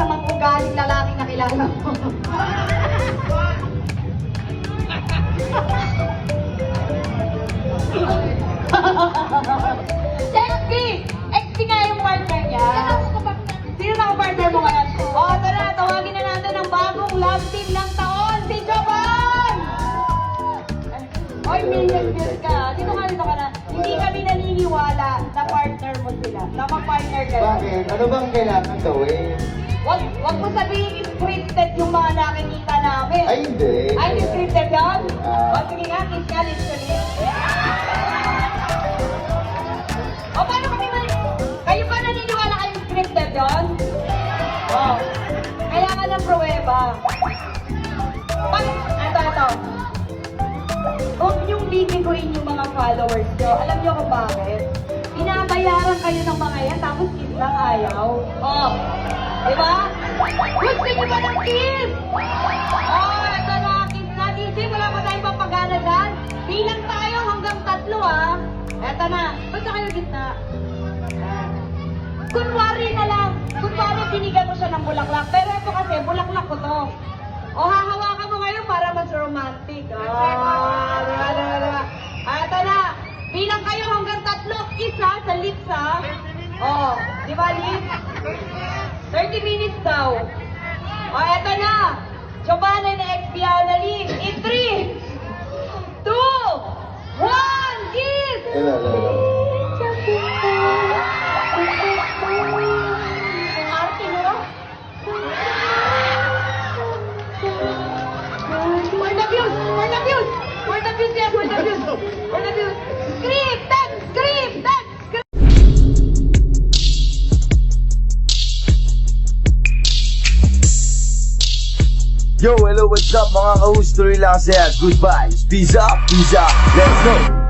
pinakamasamang ugaling lalaking nakilala mo? XP! XP nga yung partner niya. Sino na ang partner mo ngayon? O, ito na, tawagin na natin ang bagong love team ng taon, si Jovan! Oy, million views ka. Dito ka na. Hindi kami naniniwala na partner mo sila. Na mag-partner kayo. Bakit? Ano bang kailangan gawin? Wag mo sabihin scripted yung mga nakikita namin. Ay, hindi. Ay, hindi scripted yan? Ah. O, sige nga, kiss ka, kiss ka, kiss. O, paano kami kayo ba naniniwala kayong scripted yun? O, kailangan ng pruweba. Ito. Huwag niyong bibiguin yung mga followers nyo. Alam niyo kung bakit? Binabayaran kayo ng mga yan, tapos kiss lang ayaw. O, diba? Gusto niyo ba ng kiss? O, ito na, kiss na, kiss. Wala pa tayong papagana dyan. Bilang tayo hanggang 3, ah. Eto na. Ba't kayo gitna? Kunwari na lang. Kunwari binigyan mo siya ng bulaklak. Pero ito kasi, bulaklak ko to. O, hahawakan mo ngayon para mas romantic. Diba? Eto na. Bilang kayo hanggang 3, isa sa lips, ha? O, di ba, lips? 30 minutes daw. O, eto na. Giovanna na XP Annalyn. In 3, 2, 1, kiss! Arte mo? For the views! For the views! For the views, yes! For the views! For the views! Scripted! Scripted! Yo, hello, what's up mga ka-host? Tuloy lang saya. Goodbye. Peace up, let's go.